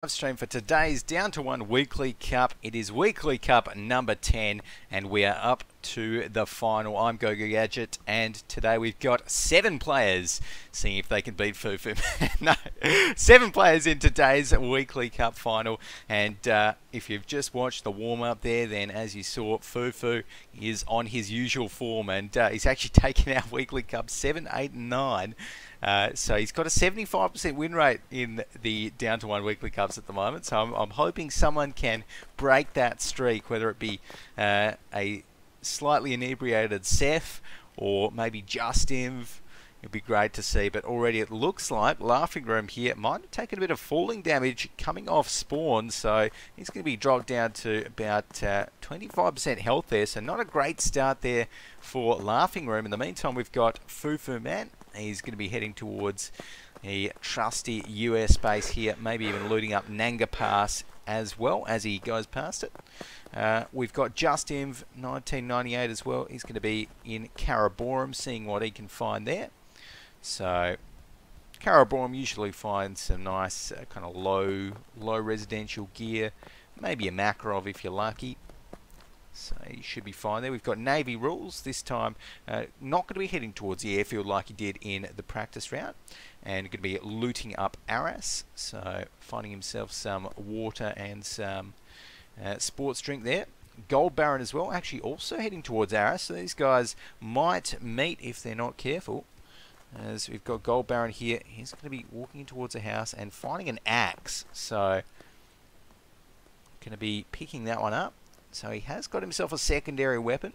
Stream for today's Down to One Weekly Cup. It is Weekly Cup number 10 and we are up to the final. I'm Gogo Gadget and today we've got 7 players seeing if they can beat Fufu. No, 7 players in today's Weekly Cup final, and if you've just watched the warm-up there, then as you saw, Fufu is on his usual form and he's actually taken our Weekly Cup 7, 8 and 9. So he's got a 75% win rate in the Down to One Weekly Cups at the moment. So I'm hoping someone can break that streak, whether it be a slightly inebriated Seth or maybe Justin. It'd be great to see, but already it looks like Laughing Room here might have taken a bit of falling damage coming off spawn, so he's going to be dropped down to about 25% health there, so not a great start there for Laughing Room. In the meantime, we've got Fufu Man. He's going to be heading towards a trusty US base here, maybe even looting up Nanga Pass as well as he goes past it. We've got Justin 1998 as well. He's going to be in Karaborum, seeing what he can find there. So Karaborum usually finds some nice kind of low residential gear, maybe a Makarov if you're lucky. So he should be fine there. We've got Navy Rules this time, not going to be heading towards the airfield like he did in the practice round, and going to be looting up Arras, so finding himself some water and some sports drink there. Gold Baron as well, actually also heading towards Arras, so these guys might meet if they're not careful. As we've got Gold Baron here, he's going to be walking towards a house and finding an axe, so going to be picking that one up. So he has got himself a secondary weapon.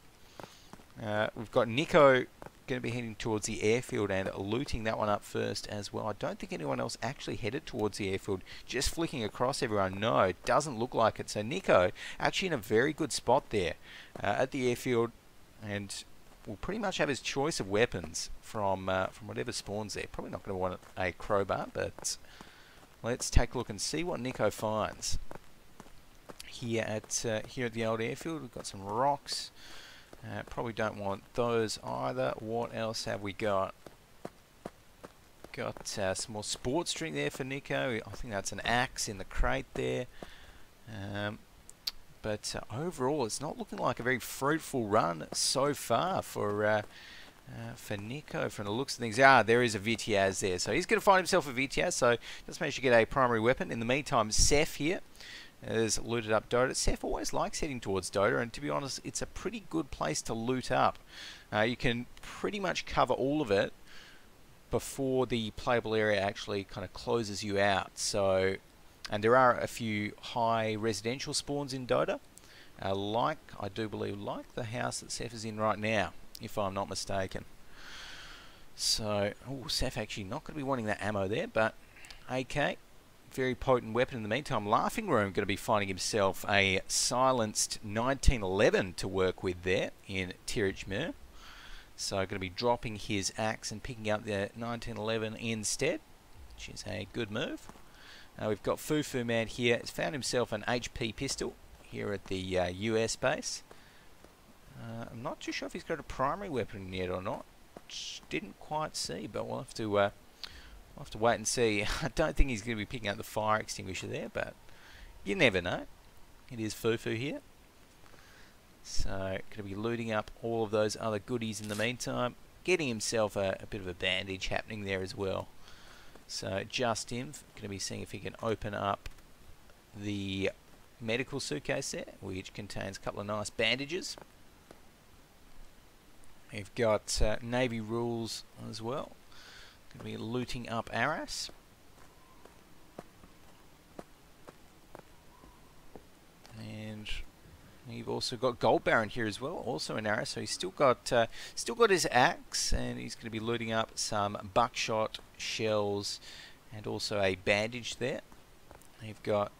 We've got Nico going to be heading towards the airfield and looting that one up first as well. I don't think anyone else actually headed towards the airfield, just flicking across everyone. No, it doesn't look like it. So Nico actually in a very good spot there at the airfield, and will pretty much have his choice of weapons from whatever spawns there. Probably not going to want a crowbar, but let's take a look and see what Nico finds. Here at the old airfield, we've got some rocks. Probably don't want those either. What else have we got? Got some more sports drink there for Nico. I think that's an axe in the crate there. But overall, it's not looking like a very fruitful run so far for Nico from the looks of things. There is a VTAS there, so he's going to find himself a VTAS. So just managed to get a primary weapon. In the meantime, Seth here has looted up Dota. Seth always likes heading towards Dota, and to be honest, it's a pretty good place to loot up. You can pretty much cover all of it before the playable area actually kind of closes you out. So, and there are a few high residential spawns in Dota, I do believe, like the house that Seth is in right now, if I'm not mistaken. So, Seth actually not going to be wanting that ammo there, but AK. Very potent weapon in the meantime. Laughing Room going to be finding himself a silenced 1911 to work with there in Tirich. So going to be dropping his axe and picking up the 1911 instead, which is a good move. We've got Fufu Man here. He's found himself an HP pistol here at the US base. I'm not too sure if he's got a primary weapon yet or not. Didn't quite see, but we'll have to wait and see. I don't think he's going to be picking up the fire extinguisher there, but you never know. It is Fufu here. So, going to be looting up all of those other goodies in the meantime. Getting himself a bit of a bandage happening there as well. So, Justin, going to be seeing if he can open up the medical suitcase there, which contains a couple of nice bandages. We've got Navy Rules as well. Going to be looting up Arras. And you've also got Gold Baron here as well, also in Arras. So he's still got his axe, and he's going to be looting up some buckshot shells and also a bandage there. You've got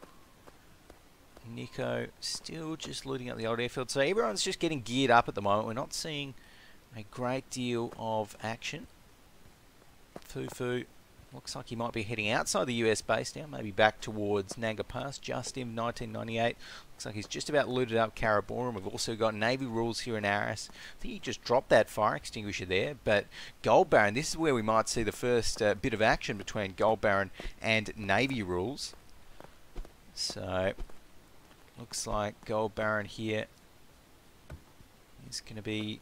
Nico still just looting up the old airfield. So everyone's just getting geared up at the moment. We're not seeing a great deal of action. Fufu looks like he might be heading outside the US base now, maybe back towards Nanga Pass. Justin 1998 looks like he's just about looted up Karaborum. We've also got Navy Rules here in Arras. I think he just dropped that fire extinguisher there, but Gold Baron, this is where we might see the first bit of action between Gold Baron and Navy Rules. So looks like Gold Baron here is going to be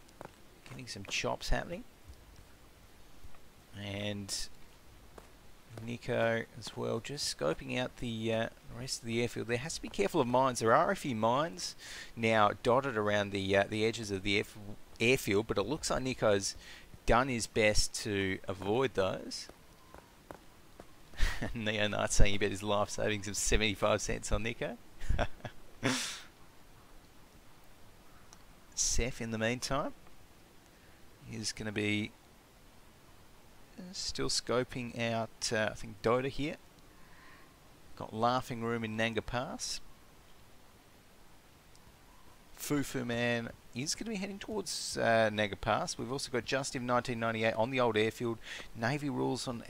getting some chops happening. And Nico as well, just scoping out the rest of the airfield. There has to be careful of mines. There are a few mines now dotted around the edges of the airfield, but it looks like Nico's done his best to avoid those. Neo Knight saying he bet his life savings of 75 cents on Nico. Seth, in the meantime, is going to be still scoping out, I think, Dota here. Got Laughing Room in Nanga Pass. Fufu Man is going to be heading towards Nanga Pass. We've also got Justin 1998 on the old airfield. Navy Rules on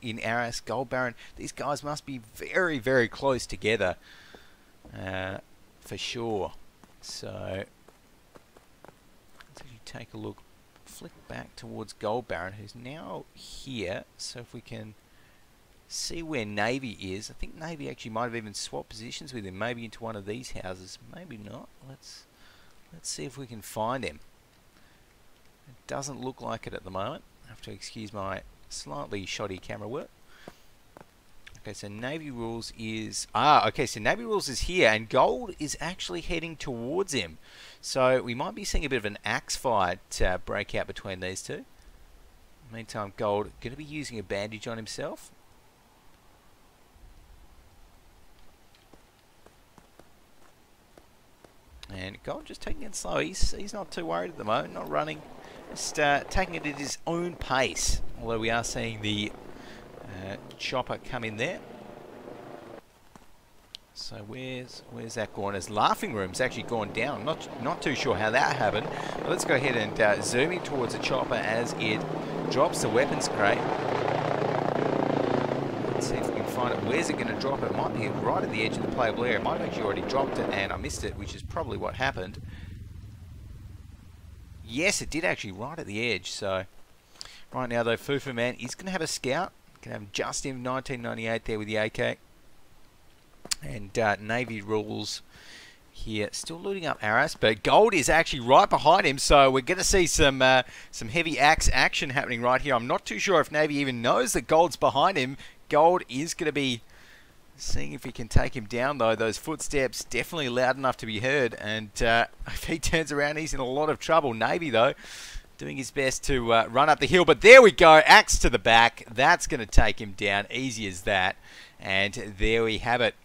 in Arras. Gold Baron. These guys must be very, very close together for sure. So let's actually take a look. Flick back towards Gold Baron, who's now here. So if we can see where Navy is, I think Navy actually might have even swapped positions with him, maybe into one of these houses, maybe not. Let's see if we can find him. It doesn't look like it at the moment. I have to excuse my slightly shoddy camera work. Okay, so Navy Rules is... okay, so Navy Rules is here, and Gold is actually heading towards him. So we might be seeing a bit of an axe fight break out between these two. Meantime, Gold going to be using a bandage on himself. And Gold just taking it slow. He's not too worried at the moment, not running. Just taking it at his own pace. Although we are seeing the chopper come in there. So where's that gone? As Laughing Room's actually gone down. Not too sure how that happened. But let's go ahead and zoom in towards the chopper as it drops the weapons crate. Let's see if we can find it. Where's it going to drop it? It might be right at the edge of the playable area. It might have actually already dropped it and I missed it, which is probably what happened. Yes, it did actually, right at the edge. So right now though, Fufu Man is going to have a scout. Going to have Justin 1998 there with the AK. And Navy Rules here, still looting up Arras, but Gold is actually right behind him, so we're going to see some heavy axe action happening right here. I'm not too sure if Navy even knows that Gold's behind him. Gold is going to be seeing if he can take him down, though. Those footsteps definitely loud enough to be heard, and if he turns around, he's in a lot of trouble. Navy, though, doing his best to run up the hill, but there we go, axe to the back. That's going to take him down, easy as that, and there we have it.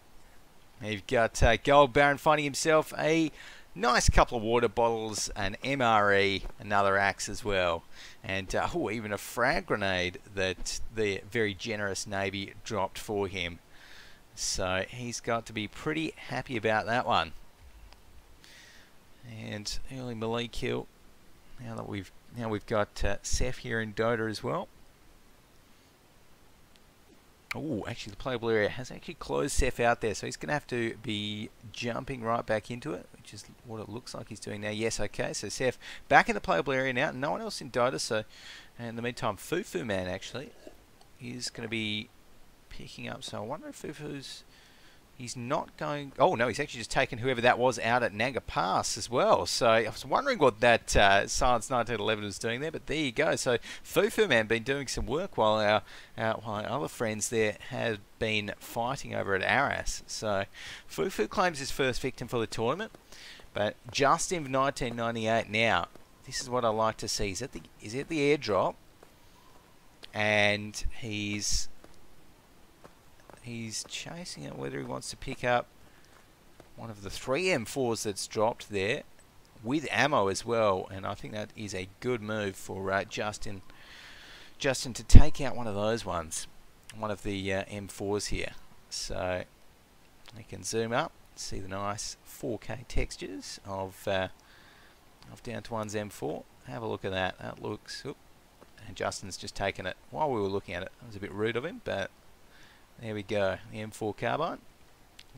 You've got Gold Baron finding himself a nice couple of water bottles, an MRE, another axe as well, and even a frag grenade that the very generous Navy dropped for him. So he's got to be pretty happy about that one. And early melee kill. Now we've got Seth here in Dota as well. Oh, actually the playable area has actually closed Seth out there, so he's going to have to be jumping right back into it, which is what it looks like he's doing now. Yes, okay, so Seth back in the playable area now, no one else in Dota, so in the meantime Fufu Man actually is going to be picking up, so I wonder if he's not going... Oh no, he's actually just taken whoever that was out at Nanga Pass as well. So I was wondering what that Silence 1911 was doing there, but there you go. So Fufu Man been doing some work while our other friends there have been fighting over at Arras. So Fufu claims his first victim for the tournament, but Justin 1998 now. This is what I like to see. He's at the airdrop, and he's chasing it, whether he wants to pick up one of the 3 M4s that's dropped there with ammo as well, and I think that is a good move for Justin to take out one of those ones, one of the M4s here. So we can zoom up, see the nice 4K textures of Down to One's M4. Have a look at that. That looks... Oop, and Justin's just taken it while we were looking at it. That was a bit rude of him, but there we go. The M4 carbine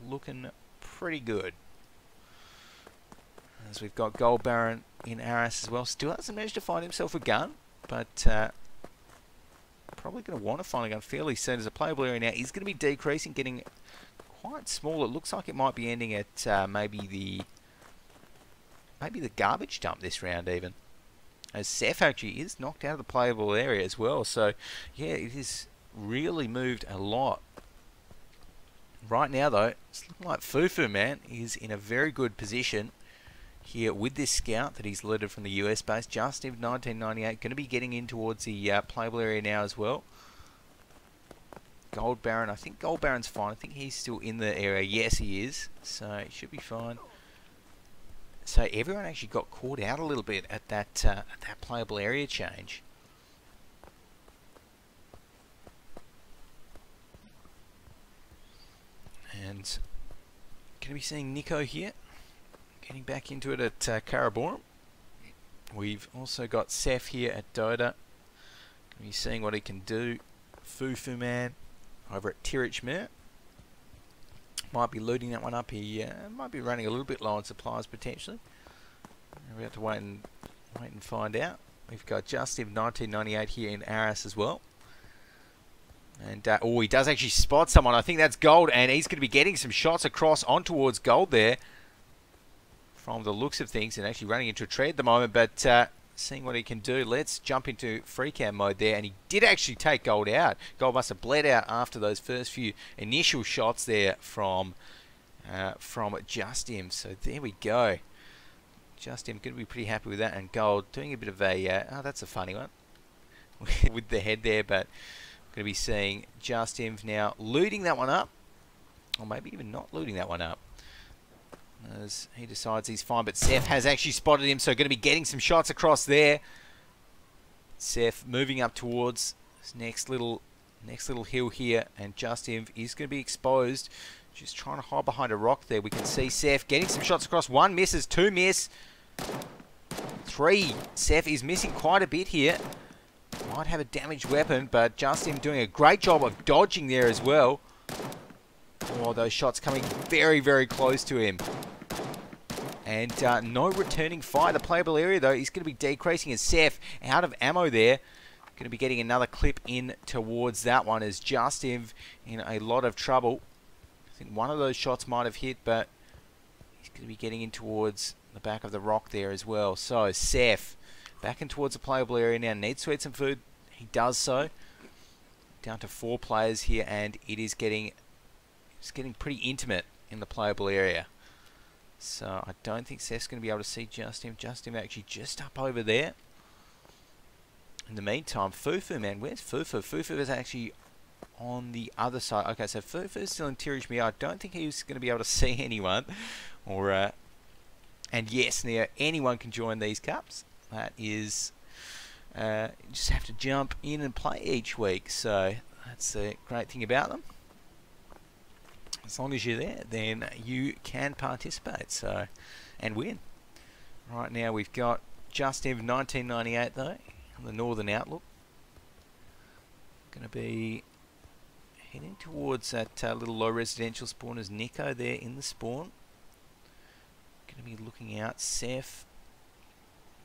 looking pretty good. As we've got Gold Baron in Arras as well. Still hasn't managed to find himself a gun, but probably going to want to find a gun fairly soon, as a playable area now is going to be decreasing, getting quite small. It looks like it might be ending at maybe the garbage dump this round even. As Seth actually is knocked out of the playable area as well. So yeah, it has really moved a lot. Right now though, it's looking like Fufu Man is in a very good position here with this scout that he's looted from the US base. Justin 1998 going to be getting in towards the playable area now as well. Gold Baron, I think Gold Baron's fine. I think he's still in the area. Yes, he is. So he should be fine. So everyone actually got caught out a little bit at that playable area change. And going to be seeing Nico here, getting back into it at Karaborum. We've also got Seth here at Dota. Going to be seeing what he can do. Fufu Man over at Tirich. Might be looting that one up. He might be running a little bit low on supplies potentially. We have to wait and find out. We've got Justin 1998 here in Aris as well. And oh, he does actually spot someone. I think that's Gold, and he's going to be getting some shots across on towards Gold there. From the looks of things, and actually running into a tree at the moment, but seeing what he can do. Let's jump into free cam mode there, and he did actually take Gold out. Gold must have bled out after those first few initial shots there from Justin. So there we go. Justin going to be pretty happy with that, and Gold doing a bit of a oh, that's a funny one with the head there, but going to be seeing Justin now looting that one up, or maybe even not looting that one up. As he decides he's fine, but Seth has actually spotted him, so going to be getting some shots across there. Seth moving up towards this next little hill here, and Justin is going to be exposed. Just trying to hide behind a rock there. We can see Seth getting some shots across. 1 misses, 2 miss, 3. Seth is missing quite a bit here. Might have a damaged weapon, but Justin doing a great job of dodging there as well. Oh, those shots coming very, very close to him. And no returning fire. The playable area, though, is going to be decreasing as Seth out of ammo there. Going to be getting another clip in towards that one as Justin in a lot of trouble. I think one of those shots might have hit, but he's going to be getting in towards the back of the rock there as well. So, Seth back in towards the playable area now. Needs to eat some food. He does so. Down to 4 players here, and it is getting... It's getting pretty intimate in the playable area. So I don't think Seth's going to be able to see Justin. Justin actually just up over there. In the meantime, Fufu, man, where's Fufu? Fufu is actually on the other side. Okay, so Fufu is still in Tirich. I don't think he's going to be able to see anyone. Or and yes, now anyone can join these cups. That is, you just have to jump in and play each week. So that's the great thing about them. As long as you're there, then you can participate, so, and win. Right now we've got Justin 1998 though, on the Northern Outlook. Going to be heading towards that little low residential spawn as Nico there in the spawn. Going to be looking out. Seth,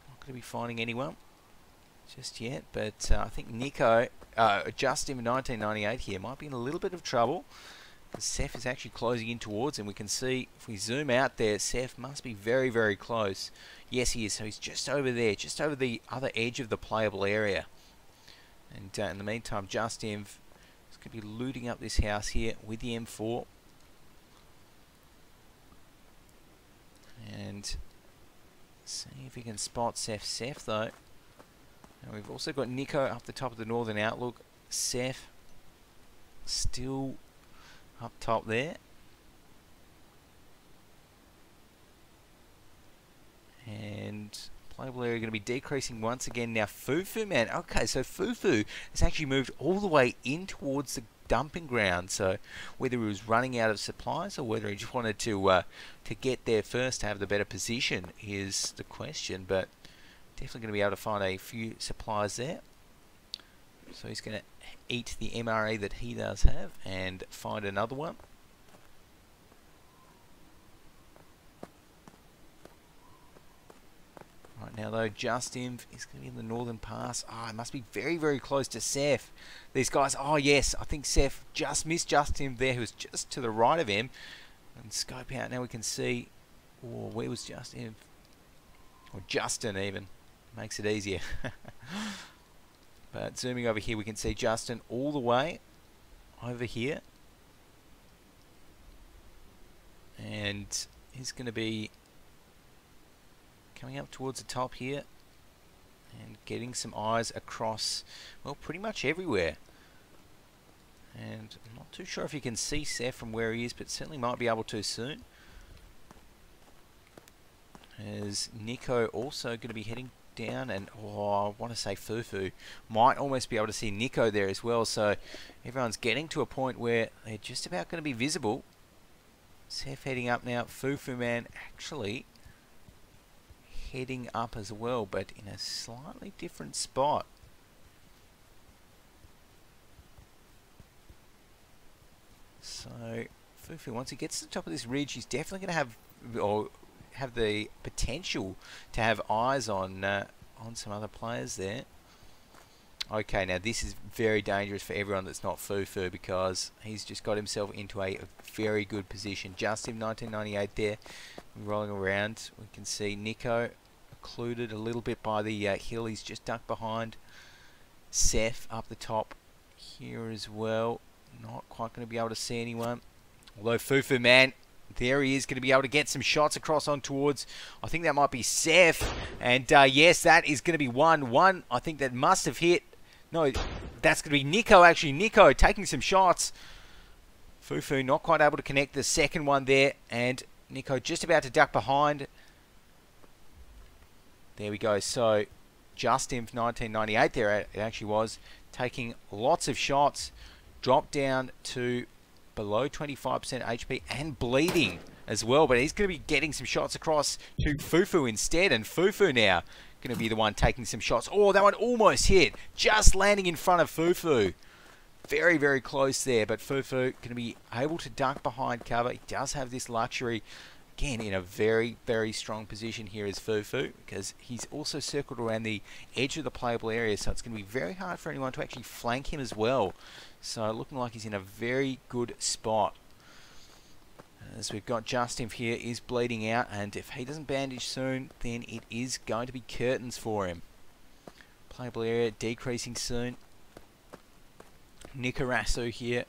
not going to be finding anyone just yet, but I think Nico, Justin 1998 here might be in a little bit of trouble. Seth is actually closing in towards him. We can see, if we zoom out there, Seth must be very, very close. Yes, he is. So he's just over there, just over the other edge of the playable area. And in the meantime, Justin is going to be looting up this house here with the M4. And see if he can spot Seth. Seth, though. And we've also got Nico up the top of the Northern Outlook. Seth still up top there. And playable area going to be decreasing once again. Now Fufu, man. Okay, so Fufu has actually moved all the way in towards the dumping ground. So whether he was running out of supplies or whether he just wanted to get there first to have the better position is the question. But definitely going to be able to find a few supplies there. So he's going to eat the MRE that he does have and find another one. Right now Now though, Justin is going to be in the northern pass. Oh, it must be very, very close to Seth. These guys, oh yes, I think Seth just missed Justin there, who was just to the right of him. And scope out, now we can see, oh, where was Justin? Or Justin even. Makes it easier. But zooming over here, we can see Justin all the way over here. And he's going to be coming up towards the top here and getting some eyes across, well, pretty much everywhere. And I'm not too sure if you can see Seth from where he is, but certainly might be able to soon. As Nico also going to be heading down, and oh, I want to say Fufu might almost be able to see Nico there as well. So everyone's getting to a point where they're just about going to be visible. Seth heading up now. Fufu Man actually heading up as well, but in a slightly different spot. So Fufu, once he gets to the top of this ridge, he's definitely going to have the potential to have eyes on some other players there. Okay, now this is very dangerous for everyone that's not Fufu, because he's just got himself into a very good position. Justin 1998 there, rolling around. We can see Nico occluded a little bit by the hill. He's just ducked behind. Seth up the top here as well. Not quite going to be able to see anyone. Although Fufu Man, there he is, going to be able to get some shots across on towards, I think that might be Seth. And yes, that is going to be 1-1. I think that must have hit. No, that's going to be Nico, actually. Nico taking some shots. Fufu not quite able to connect the second one there. And Nico just about to duck behind. There we go. So, Justin 1998 there, it actually was, taking lots of shots. Dropped down to below 25% HP and bleeding as well. But he's going to be getting some shots across to Fufu instead. And Fufu now going to be the one taking some shots. Oh, that one almost hit. Just landing in front of Fufu. Very, very close there. But Fufu going to be able to duck behind cover. He does have this luxury. Again, in a very, very strong position here is Fufu, because he's also circled around the edge of the playable area. So it's going to be very hard for anyone to actually flank him as well. So looking like he's in a very good spot. As we've got Justin here, is bleeding out, and if he doesn't bandage soon, then it is going to be curtains for him. Playable area decreasing soon. Nikarasu here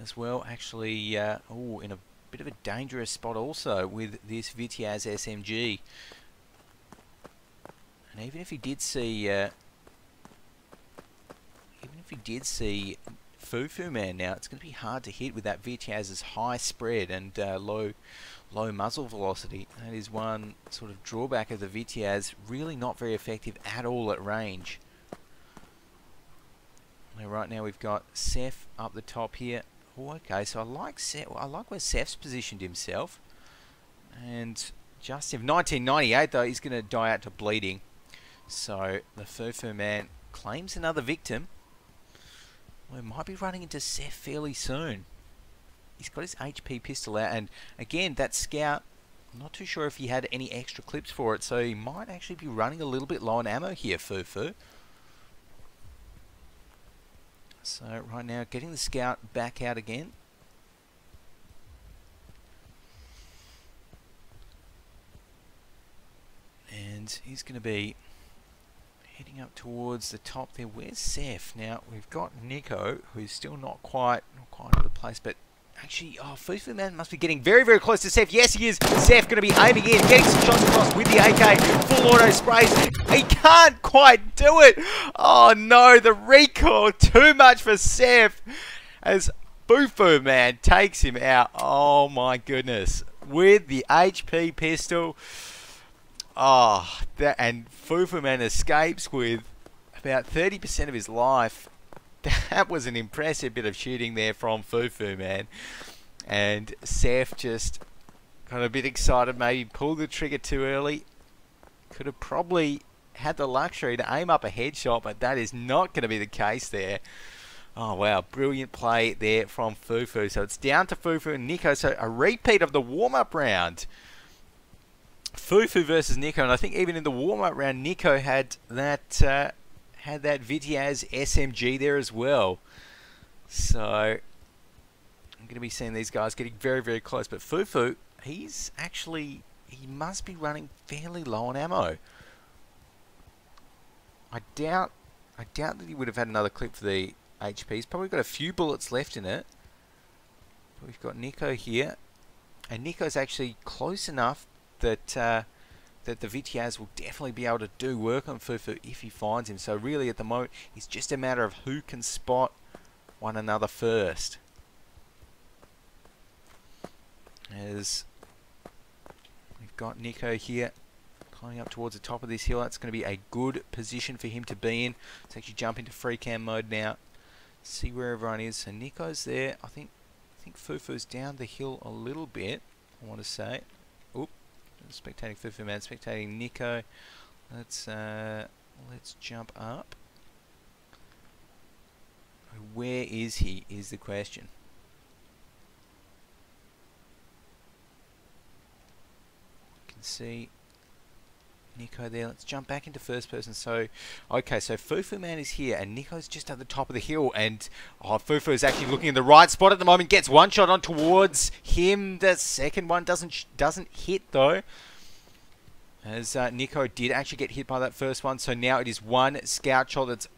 as well, actually oh, in a bit of a dangerous spot also with this Vitiaz SMG. And even if he did see Fufu Man now, it's going to be hard to hit with that Vitiaz's high spread and low muzzle velocity. That is one sort of drawback of the Vitiaz. Really not very effective at all at range. Now, right now we've got Seth up the top here. Oh, okay, so I like Seth. I like where Seth's positioned himself. And Justin 1998 though, he's going to die out to bleeding. So the Fufu Man claims another victim. We might be running into Seth fairly soon. He's got his HP pistol out, and again, that scout, I'm not too sure if he had any extra clips for it, so he might actually be running a little bit low on ammo here, Fufu. So right now, getting the scout back out again. And he's going to be heading up towards the top there. Where's Seth? Now we've got Nico, who's still not quite out of the place, but actually, oh, Fufu Man must be getting very, very close to Seth. Yes, he is. Seth going to be aiming in, getting some shots across with the AK. Full auto sprays. He can't quite do it. Oh no, the recoil too much for Seth as Fufu Man takes him out. Oh my goodness, with the HP pistol. Oh, and Fufu Man escapes with about 30% of his life. That was an impressive bit of shooting there from Fufu Man. And Seth just got a bit excited, maybe pulled the trigger too early. Could have probably had the luxury to aim up a headshot, but that is not going to be the case there. Oh wow, brilliant play there from Fufu. So it's down to Fufu and Nico. So a repeat of the warm-up round. Fufu versus Nico, and I think even in the warm-up round, Nico had that Vitiaz SMG there as well. So I'm going to be seeing these guys getting very, very close. But Fufu, he must be running fairly low on ammo. I doubt that he would have had another clip for the HP. He's probably got a few bullets left in it. But we've got Nico here, and Nico's actually close enough that that the Vitiaz will definitely be able to do work on Fufu if he finds him. So really, at the moment, it's just a matter of who can spot one another first. As we've got Nico here climbing up towards the top of this hill. That's going to be a good position for him to be in. Let's actually jump into free cam mode now. See where everyone is. So Nico's there. I think Fufu's down the hill a little bit, I want to say. Oop. Spectating Fufu man, spectating Nico. Let's jump up. Where is he, is the question. You can see Nico there. Let's jump back into first person. So, okay, so Fufu man is here, and Nico's just at the top of the hill, and Fufu is actually looking in the right spot at the moment. Gets one shot on towards him. The second one doesn't hit though, as Nico did actually get hit by that first one. So now it is one scout shot that's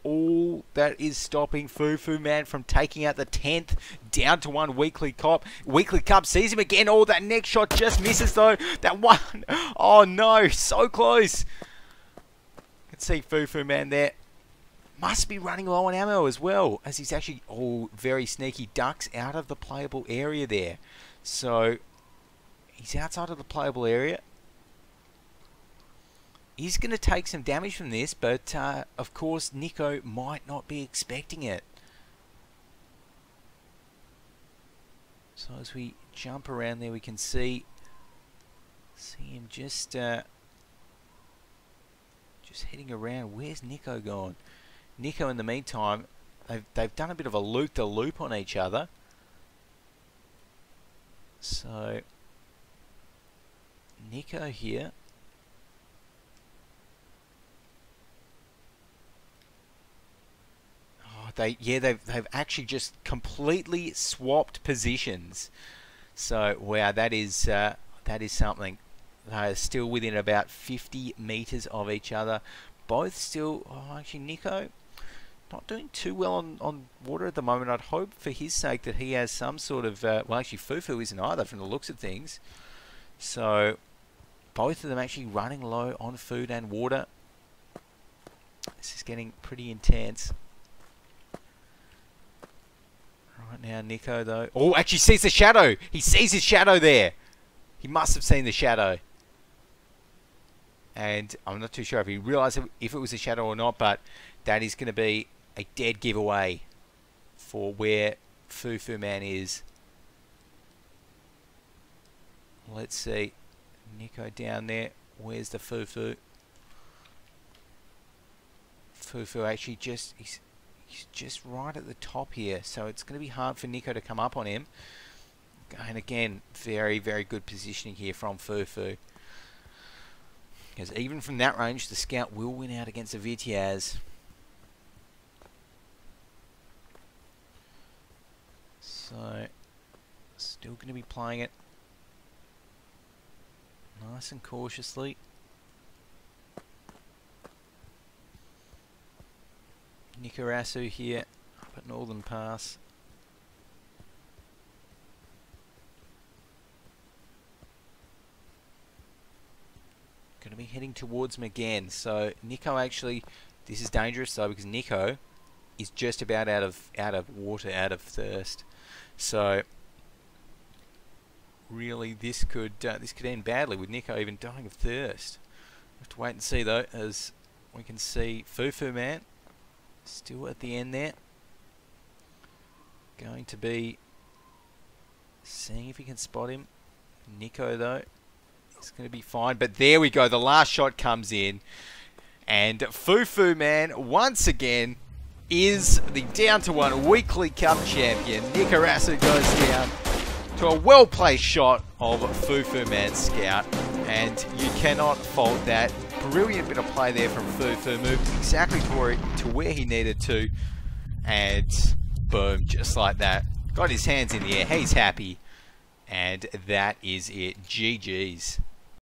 all that is stopping Fufu man from taking out the 10th, down to one Weekly Cup. Weekly Cup sees him again. Oh, that next shot just misses though. That one, oh no, so close. You can see Fufu man there. Must be running low on ammo as well, as he's actually, very sneaky, ducks out of the playable area there. So he's outside of the playable area. He's going to take some damage from this, but of course Nico might not be expecting it. So as we jump around there, we can see him just heading around. Where's Nico gone? Nico, in the meantime, they've done a bit of a loop-de-loop on each other. So Nico here. They've actually just completely swapped positions. So wow, that is something. They're still within about 50 meters of each other. Both still. Oh, actually, Nico not doing too well on water at the moment. I'd hope for his sake that he has some sort of. Well, actually, Fufu isn't either from the looks of things. So both of them actually running low on food and water. This is getting pretty intense. Right now, Nico, though... Oh, actually sees the shadow! He sees his shadow there! He must have seen the shadow. And I'm not too sure if he realised if it was a shadow or not, but that is going to be a dead giveaway for where Fufu man is. Let's see. Nico down there. Where's the Fufu? Fufu actually he's just right at the top here, so it's going to be hard for Nico to come up on him. And again, very, very good positioning here from Fufu. Because even from that range, the scout will win out against the Vitiaz. So, still going to be playing it nice and cautiously. Nikarasu here up at Northern Pass. Going to be heading towards him again. So Nico actually, this is dangerous though, because Nico is just about out of water, out of thirst. So really, this could end badly with Nico even dying of thirst. We have to wait and see though, as we can see Fufu man still at the end there. Going to be seeing if he can spot him. Nico though, it's going to be fine. But there we go. The last shot comes in. And Fufu man, once again, is the Down to One Weekly Cup champion. Nikarasu goes down. to a well-placed shot of Fufu Man Scout, and you cannot fault that. Brilliant bit of play there from Fufu, moved exactly to where he needed to, and boom, just like that. Got his hands in the air, he's happy, and that is it. GG's.